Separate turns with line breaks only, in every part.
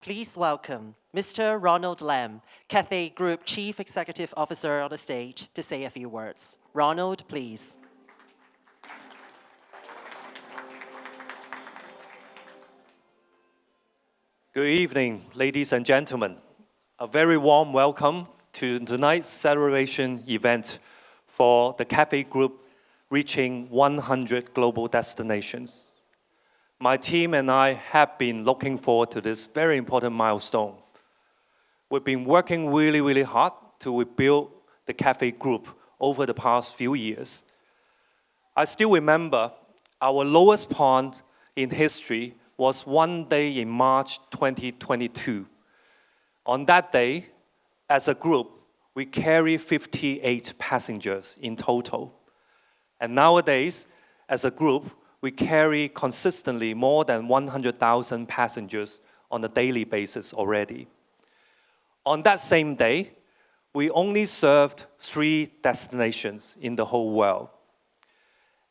Please welcome Mr. Ronald Lam, Cathay Group Chief Executive Officer on the stage to say a few words. Ronald, please.
Good evening, ladies and gentlemen. A very warm welcome to tonight's celebration event for the Cathay Group reaching 100 global destinations. My team and I have been looking forward to this very important milestone. We've been working really hard to rebuild the Cathay Group over the past few years. I still remember our lowest point in history was one day in March 2022. On that day, as a group, we carry 58 passengers in total. And nowadays, as a group, we carry consistently more than 100,000 passengers on a daily basis already. On that same day, we only served 3 destinations in the whole world.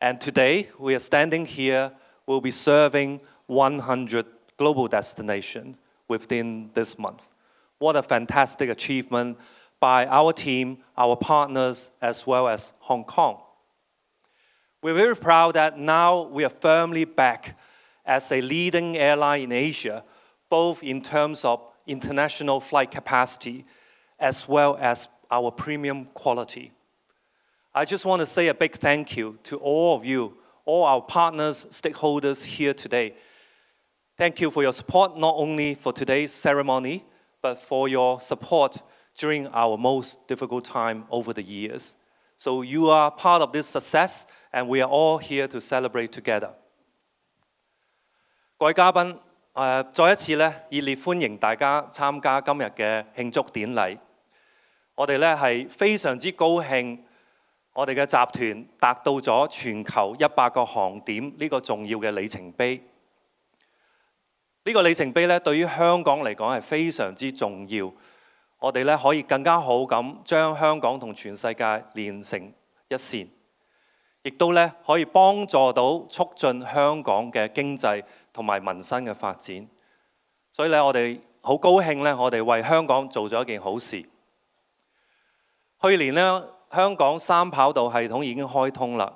And today, we are standing here, we'll be serving 100 global destinations within this month. What a fantastic achievement by our team, our partners, as well as Hong Kong. We're very proud that now we are firmly back as a leading airline in Asia, both in terms of international flight capacity as well as our premium quality. I just want to say a big thank you to all of you, all our partners, stakeholders here today. Thank you for your support, not only for today's ceremony, but for your support during our most difficult time over the years. So you are part of this success, and we are all here to celebrate together. 各位嘉賓，再一次咧熱烈歡迎大家參加今日嘅慶祝典禮。我哋咧係非常之高興，我哋嘅集團達到咗全球100個航點呢個重要嘅里程碑。呢個里程碑咧對於香港嚟講係非常之重要。我哋咧可以更加好咁將香港同全世界連成一線。亦都咧可以幫助到促進香港嘅經濟同埋民生嘅發展，所以咧我哋好高興咧，我哋為香港做咗一件好事。去年咧香港3跑道系統已經開通啦，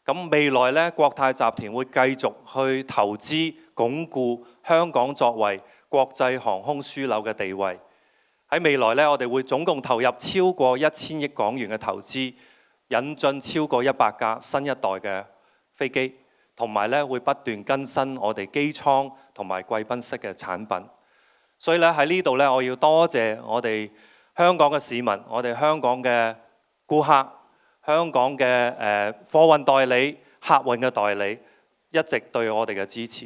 咁未來咧國泰集團會繼續去投資鞏固香港作為國際航空樞紐嘅地位。喺未來咧我哋會總共投入超過1000億港元嘅投資。引進超過100架新一代嘅飛機，同埋咧會不斷更新我哋機艙同埋貴賓室嘅產品。所以咧喺呢度咧，我要多謝我哋香港嘅市民，我哋香港嘅顧客，香港嘅貨運代理、客運嘅代理，一直對我哋嘅支持。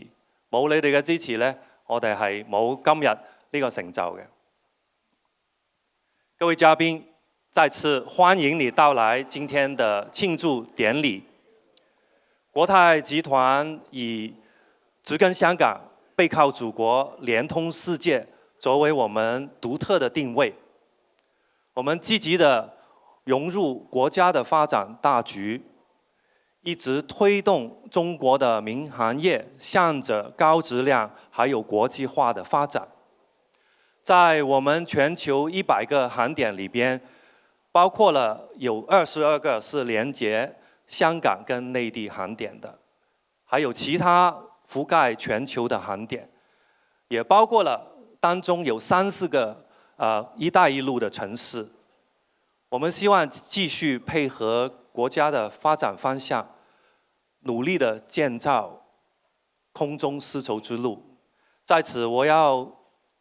冇你哋嘅支持咧，我哋係冇今日呢個成就嘅。各位嘉賓。再次歡迎你到來今天的慶祝典禮。國泰集團以植根香港、背靠祖國、連通世界作為我們獨特的定位。我們積極地融入國家的發展大局，一直推動中國的民航業向着高質量還有國際化的發展。在我們全球100個航點裏邊，包括了有22個是連接香港跟內地航點的，還有其他覆蓋全球的航點，也包括了當中有3-4個一帶一路的城市。我們希望繼續配合國家的發展方向，努力的建造空中絲綢之路。在此我要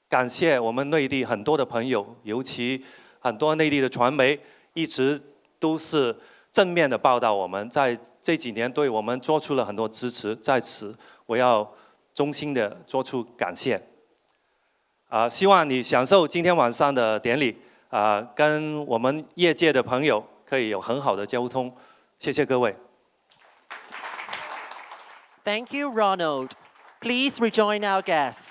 感謝我們內地很多的朋友，尤其很多內地的傳媒一直都是正面的報道我們，在這幾年對我們做出了很多支持，在此我要衷心的做出感謝。希望你享受今天晚上的典禮，跟我們業界的朋友可以有很好的交通。謝謝各位。
Thank you, Ronald. Please rejoin our guests.